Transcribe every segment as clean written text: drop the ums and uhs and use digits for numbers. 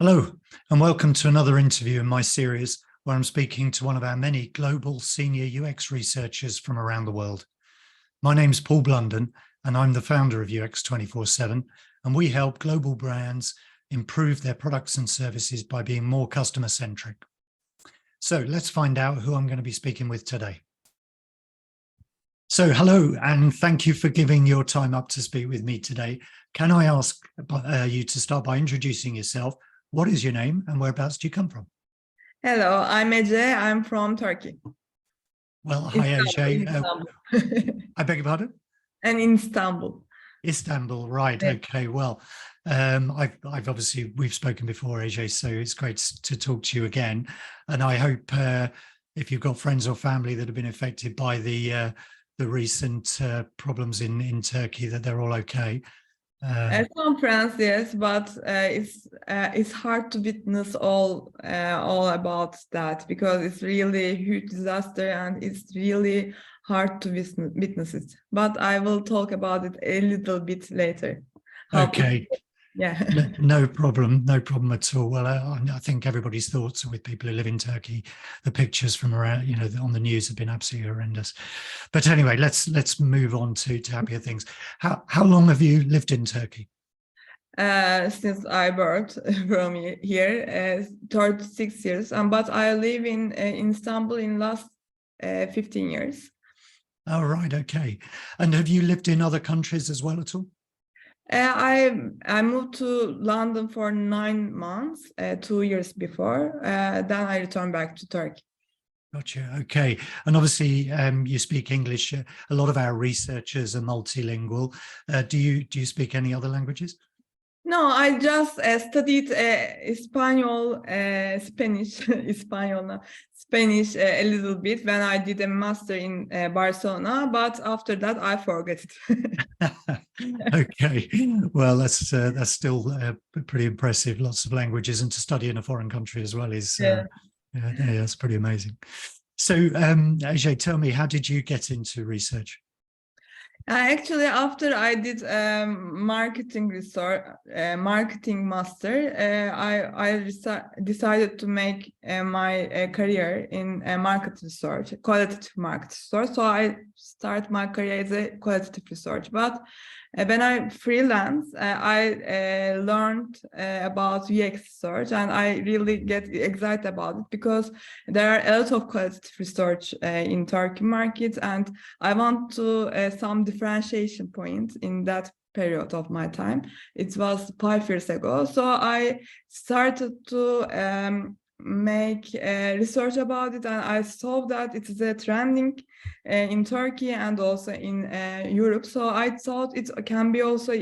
Hello, and welcome to another interview in my series where I'm speaking to one of our many global senior UX researchers from around the world. My name's Paul Blunden, and I'm the founder of UX247, and we help global brands improve their products and services by being more customer-centric. So let's find out who I'm going to be speaking with today. So hello, and thank you for giving your time up to speak with me today. Can I ask you to start by introducing yourself? What is your name and whereabouts do you come from? Hello, I'm Ece. I'm from Turkey. Well, hi, Ece. Istanbul. I beg your pardon? And in Istanbul. Istanbul, right. Yeah. Okay, well, I've obviously, we've spoken before, Ece, so it's great to talk to you again. And I hope if you've got friends or family that have been affected by the recent problems in Turkey, that they're all okay. Some friends, yes, but it's hard to witness all about that because it's really a huge disaster and it's really hard to witness it. But I will talk about it a little bit later. Okay. Yeah. No problem at all. Well, I think everybody's thoughts with people who live in Turkey. The pictures from around, on the news have been absolutely horrendous. But anyway, let's move on to happier things. How long have you lived in Turkey? Since I worked from here, 36 years. But I live in Istanbul in last 15 years. Oh, right. Okay. And have you lived in other countries as well at all? I moved to London for 9 months, 2 years before. Then I returned back to Turkey. Gotcha. Okay. And obviously, you speak English. A lot of our researchers are multilingual. Do you speak any other languages? No, I just studied Spanish a little bit when I did a master in Barcelona, but after that I forgot it. Okay, well, that's still pretty impressive. Lots of languages, and to study in a foreign country as well is yeah, that's pretty amazing. So, Ajay, tell me, how did you get into research? Actually, after I did marketing master, I decided to make my career in market research, qualitative market research. So I start my career as a qualitative research. But when I freelance, I learned about UX research, and I really get excited about it because there are a lot of qualitative research in Turkey market, and I want to some differentiation points in that period of my time. It was 5 years ago, so I started to make research about it, and I saw that it is a trending in Turkey and also in Europe. So I thought it can be also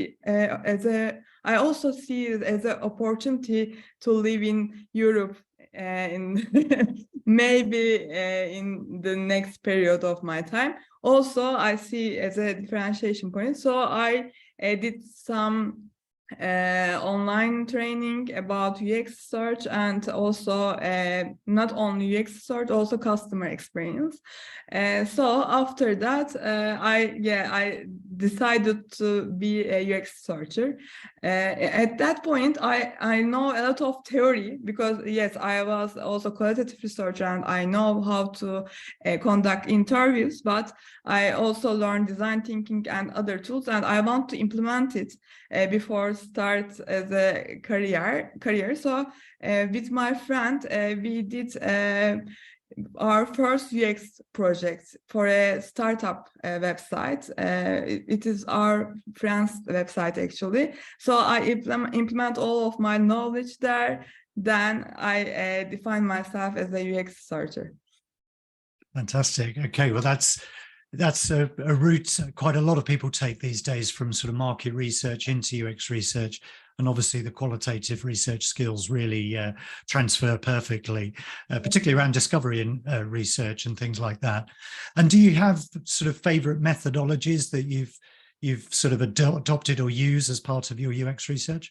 I also see it as an opportunity to live in Europe in maybe in the next period of my time. Also, I see as a differentiation point. So I did some online training about UX search, and also not only UX search, also customer experience. So after that, I decided to be a UX searcher. At that point, I know a lot of theory because yes, I was also qualitative researcher and I know how to conduct interviews, but I also learned design thinking and other tools, and I want to implement it before start as a career. So with my friend, we did our first UX project for a startup website. It is our friend's website actually. So I implement all of my knowledge there. Then I define myself as a UX researcher. Fantastic. Okay, well, that's a route quite a lot of people take these days, from sort of market research into UX research. And obviously the qualitative research skills really transfer perfectly, particularly around discovery and research and things like that. And do you have sort of favorite methodologies that you've sort of adopted or use as part of your UX research?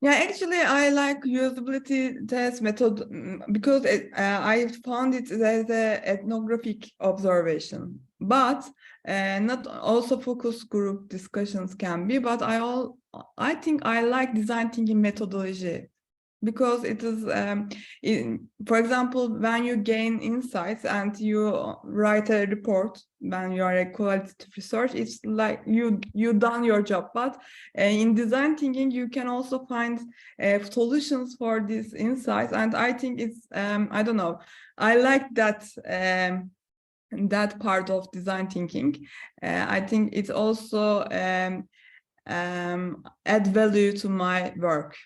Yeah, actually, I like usability test method because I found it as an ethnographic observation. But not also focus group discussions can be. But I think I like design thinking methodology because it is, for example, when you gain insights and you write a report, when you are a qualitative research, it's like you done your job. But in design thinking, you can also find solutions for these insights. And I think it's, I don't know, I like that. That part of design thinking. I think it also add value to my work.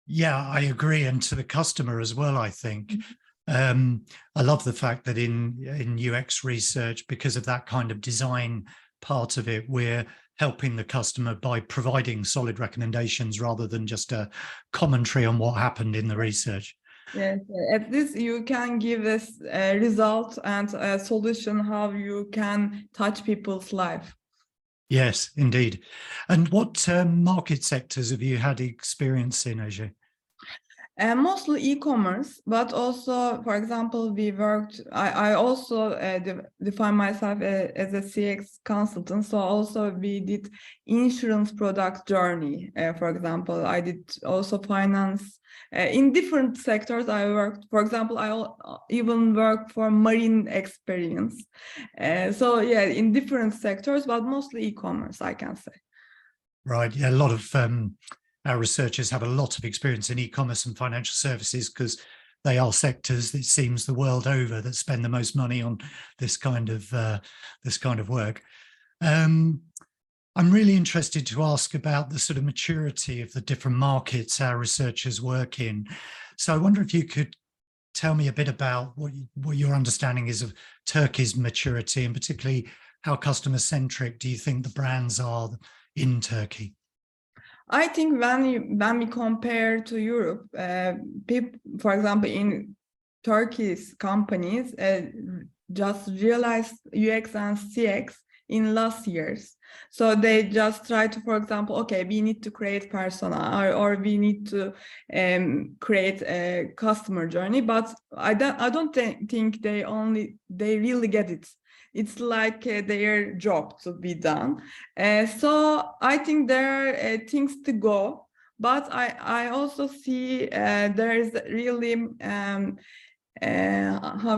Yeah, I agree, and to the customer as well, I think. I love the fact that in UX research, because of that kind of design part of it, we're helping the customer by providing solid recommendations rather than just a commentary on what happened in the research. Yes, at least you can give us a result and a solution how you can touch people's life. Yes, indeed. And what market sectors have you had experience in, Ajay? Mostly e-commerce, but also, for example, I also define myself as a CX consultant. So also we did insurance product journey. For example, I did also finance. In different sectors I worked. For example, I even worked for marine experience. So yeah, in different sectors, but mostly e-commerce, I can say. Right. Yeah, a lot of our researchers have a lot of experience in e-commerce and financial services because they are sectors, it seems, the world over that spend the most money on this kind of work. I'm really interested to ask about the sort of maturity of the different markets our researchers work in. So I wonder if you could tell me a bit about what your understanding is of Turkey's maturity, and particularly how customer-centric do you think the brands are in Turkey? I think when we compare to Europe, people, for example, in Turkey's companies just realized UX and CX in last years. So they just try to, for example, okay, we need to create persona or we need to create a customer journey, but I don't think they really get it. It's like their job to be done. So I think there are things to go, but I also see there is really, how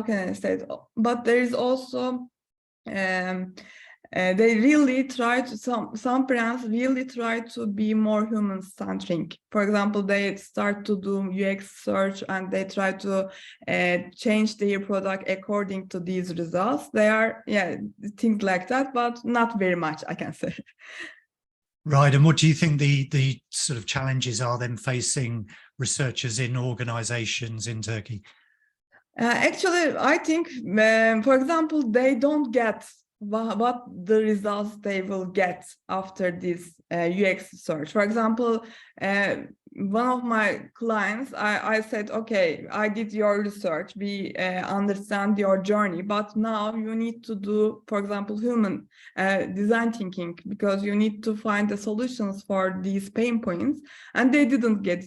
can I say it? But there is also, they really try to, some brands really try to be more human-centric. For example, they start to do UX search and they try to change their product according to these results. They are, yeah, things like that, but not very much, I can say. Right. And what do you think the sort of challenges are then facing researchers in organizations in Turkey? Actually, I think, for example, they don't get what the results they will get after this UX search. For example, one of my clients, I said, okay, I did your research, we understand your journey, but now you need to do, for example, human design thinking, because you need to find the solutions for these pain points, and they didn't get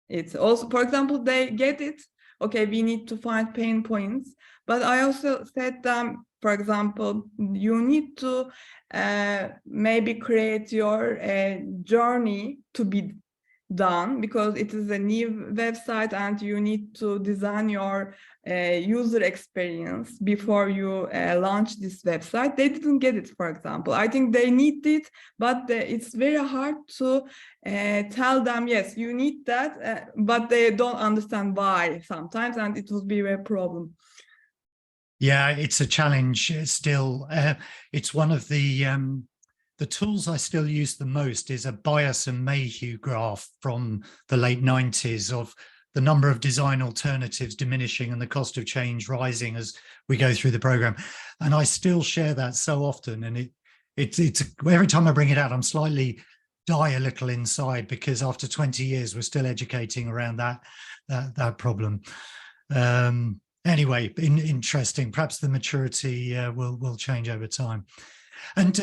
it. Also, for example, they get it, okay, we need to find pain points, but I also said them, for example, you need to maybe create your journey to be done, because it is a new website and you need to design your user experience before you launch this website. They didn't get it, for example. I think they need it, but it's very hard to tell them, yes, you need that, but they don't understand why sometimes, and it will be a problem. Yeah, it's a challenge still. It's one of the tools I still use the most is a Bias and Mayhew graph from the late 90s of the number of design alternatives diminishing and the cost of change rising as we go through the program. And I still share that so often. And it's every time I bring it out, I'm slightly die a little inside, because after 20 years, we're still educating around that problem. Anyway, interesting. Perhaps the maturity will change over time. And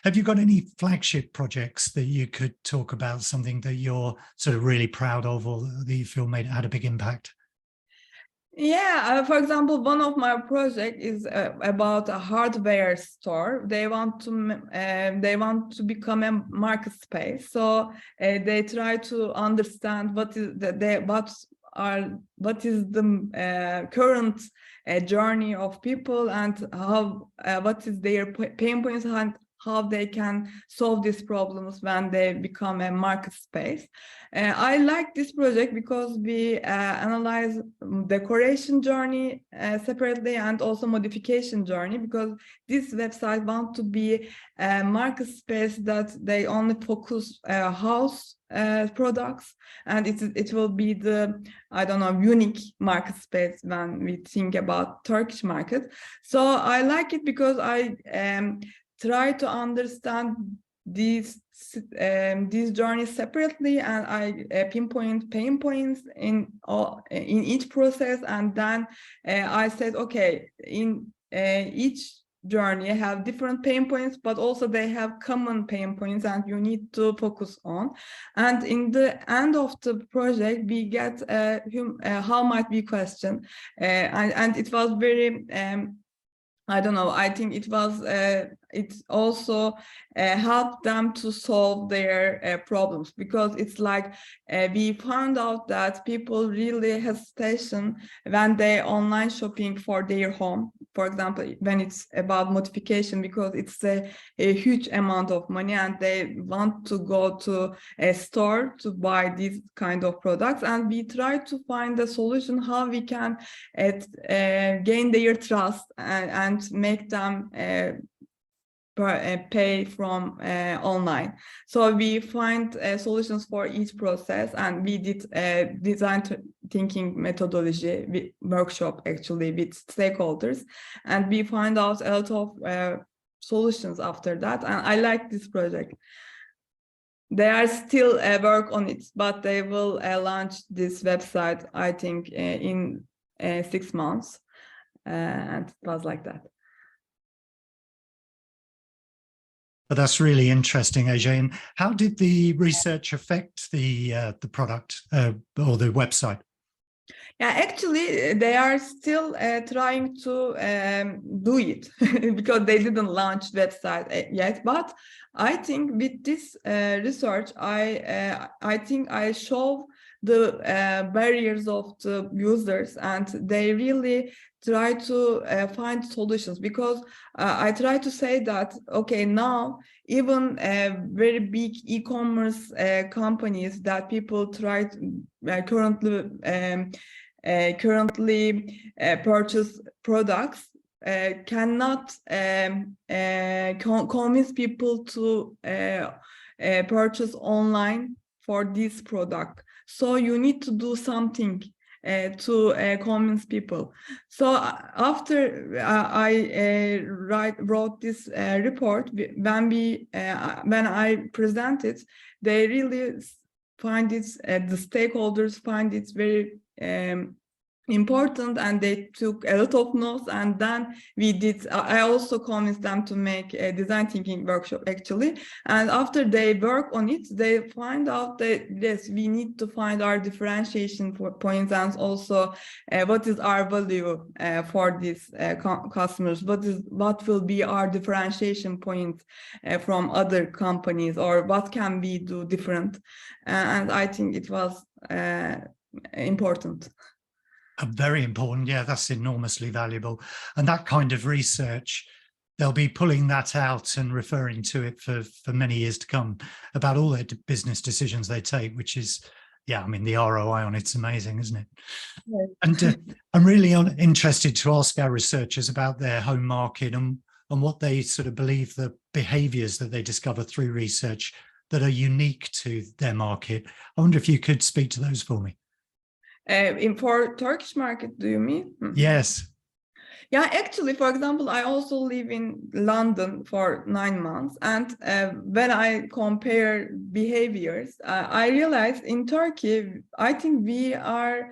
have you got any flagship projects that you could talk about, something that you're sort of really proud of or that you feel had a big impact? Yeah, for example, one of my project is about a hardware store. They want to become a market space. So they try to understand what is what is the current journey of people, and how what is their pain points, and how they can solve these problems when they become a market space. I like this project because we analyze decoration journey separately, and also modification journey, because this website want to be a market space that they only focus house products, and it will be the, I don't know, unique market space when we think about Turkish market. So I like it because I try to understand these journeys separately, and I pinpoint pain points in each process, and then I said, okay, in each journey have different pain points, but also they have common pain points, and you need to focus on. And in the end of the project, we get how might be question, and it was very I don't know, I think it was, it also helped them to solve their problems, because it's like we found out that people really hesitation when they online shopping for their home. For example, when it's about modification, because it's a huge amount of money, and they want to go to a store to buy these kind of products. And we try to find a solution how we can gain their trust, and make them pay from online. So we find solutions for each process, and we did design thinking methodology workshop actually with stakeholders, and we find out a lot of solutions after that. And I like this project. They are still work on it, but they will launch this website, I think, in 6 months, and it was like that. But that's really interesting, AJ. And how did the research affect the product or the website? Yeah, actually, they are still trying to do it because they didn't launch website yet. But I think with this research, I think I show the barriers of the users, and they really try to find solutions, because I try to say that, okay, now even very big e-commerce companies that people try to, currently purchase products cannot convince people to purchase online for this product. So you need to do something to convince people. So after I wrote this report, when I presented, they really find it, the stakeholders find it very important, and they took a lot of notes. And then I also convinced them to make a design thinking workshop actually. And after they work on it, they find out that yes, we need to find our differentiation points, and also what is our value for these customers, what will be our differentiation point from other companies, or what can we do different. And I think it was important. Very important. Yeah, that's enormously valuable. And that kind of research, they'll be pulling that out and referring to it for many years to come about all their business decisions they take, which is, yeah, I mean, the ROI on it's amazing, isn't it? Right. And I'm really interested to ask our researchers about their home market and what they sort of believe the behaviors that they discover through research that are unique to their market. I wonder if you could speak to those for me. For Turkish market, do you mean? Yes. Yeah, actually, for example, I also live in London for 9 months, and when I compare behaviors, I realized in Turkey, I think we are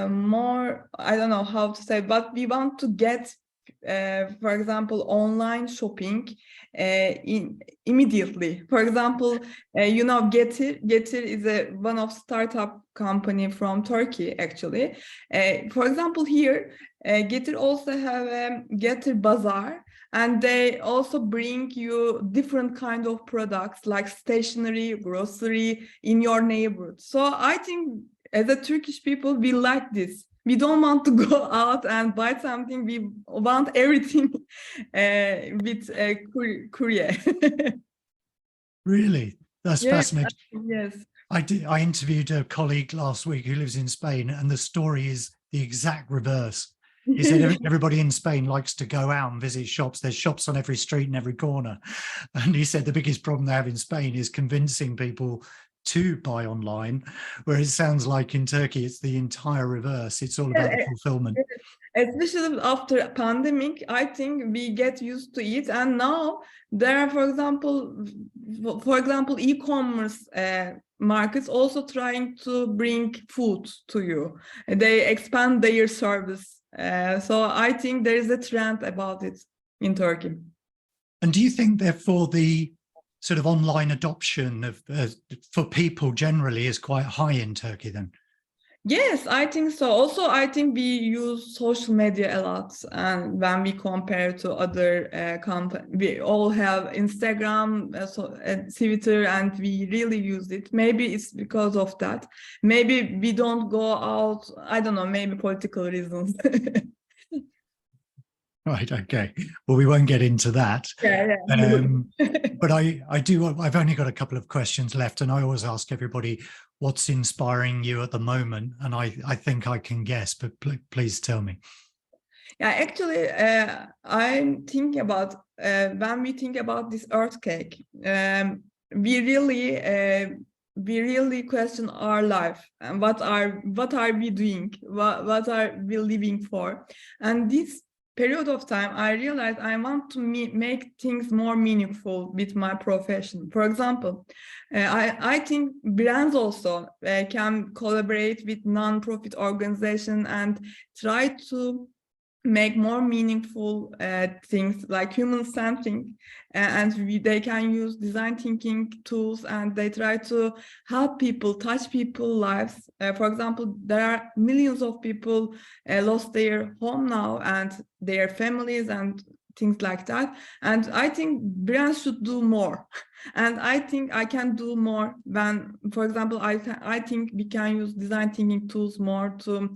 more, I don't know how to say, but we want to get for example, online shopping immediately. For example, Getir is one of startup company from Turkey, actually. For example, here, Getir also have a Getir Bazaar, and they also bring you different kind of products like stationery, grocery in your neighborhood. So I think as a Turkish people, we like this. We don't want to go out and buy something. We want everything with a courier. Really? That's Yes, fascinating. yes. I interviewed a colleague last week who lives in Spain, and the story is the exact reverse. He said everybody in Spain likes to go out and visit shops. There's shops on every street and every corner. And he said the biggest problem they have in Spain is convincing people to buy online, where it sounds like in Turkey, it's the entire reverse. It's all about the fulfillment. Especially after pandemic, I think we get used to it. And now there are, for example, e-commerce markets also trying to bring food to you. They expand their service. So I think there is a trend about it in Turkey. And do you think, therefore, the sort of online adoption of for people generally is quite high in Turkey then? Yes, I think so. Also, I think we use social media a lot, and when we compare to other companies, we all have Instagram, Twitter, and we really use it. Maybe it's because of that. Maybe we don't go out. I don't know. Maybe political reasons. Right. Okay. Well, we won't get into that. Yeah. But I've only got a couple of questions left, and I always ask everybody what's inspiring you at the moment. And I think I can guess, but please tell me. Yeah, actually, I'm thinking about when we think about this earthquake, we really question our life and what are we doing, what are we living for, and this period of time, I realized I want to make things more meaningful with my profession. For example, I think brands also can collaborate with non-profit organizations and try to make more meaningful things like human-centered, and they can use design thinking tools, and they try to help people, touch people's lives. For example, there are millions of people lost their home now and their families and things like that. And I think brands should do more. And I think I can do more when, for example, I think we can use design thinking tools more to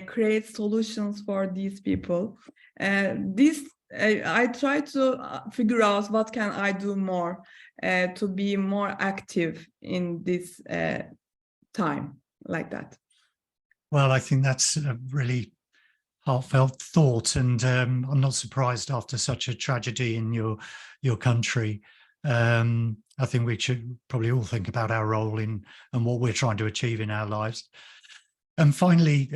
create solutions for these people. I try to figure out what can I do more to be more active in this time like that. Well, I think that's a really heartfelt thought, and I'm not surprised after such a tragedy in your country. I think we should probably all think about our role in and what we're trying to achieve in our lives. And finally,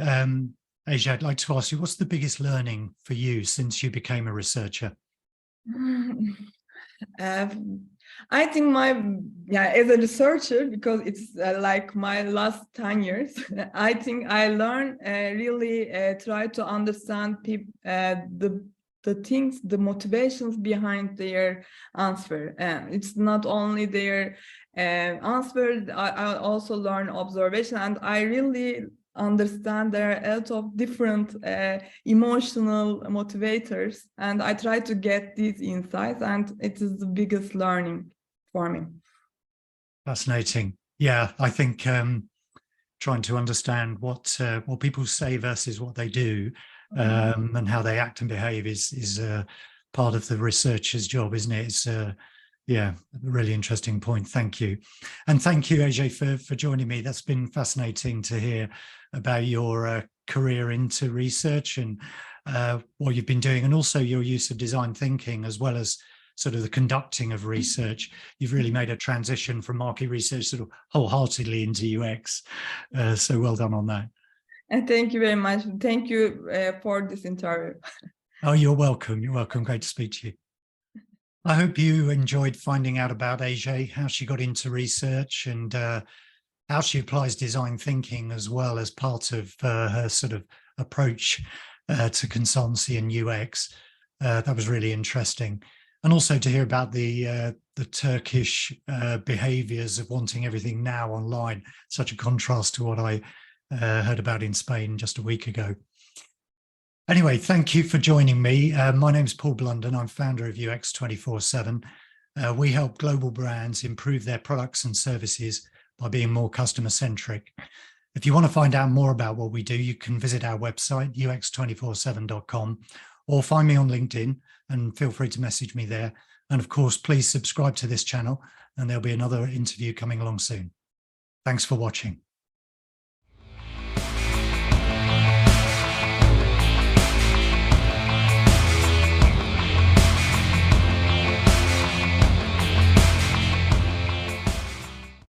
Asia, I'd like to ask you, what's the biggest learning for you since you became a researcher? I think as a researcher, because it's like my last 10 years, I think I learned really try to understand the things, the motivations behind their answer. It's not only their answer, I also learn observation, and I really understand there are a lot of different emotional motivators, and I try to get these insights, and it is the biggest learning for me. Fascinating. Yeah, I think trying to understand what people say versus what they do, and how they act and behave is part of the researcher's job, isn't it? It's yeah, a really interesting point. Thank you. And thank you, AJ, for joining me. That's been fascinating to hear about your career into research and what you've been doing, and also your use of design thinking, as well as sort of the conducting of research. You've really made a transition from market research sort of wholeheartedly into UX. So well done on that. And thank you very much. Thank you for this interview. Oh, you're welcome. You're welcome. Great to speak to you. I hope you enjoyed finding out about Asia, how she got into research, and how she applies design thinking as well as part of her sort of approach to consultancy and UX. That was really interesting. And also to hear about the Turkish behaviors of wanting everything now online, such a contrast to what I heard about in Spain just a week ago. Anyway, thank you for joining me. My name is Paul Blunden. I'm founder of UX247. We help global brands improve their products and services by being more customer-centric. If you want to find out more about what we do, you can visit our website, ux247.com, or find me on LinkedIn, and feel free to message me there. And of course, please subscribe to this channel, and there'll be another interview coming along soon. Thanks for watching.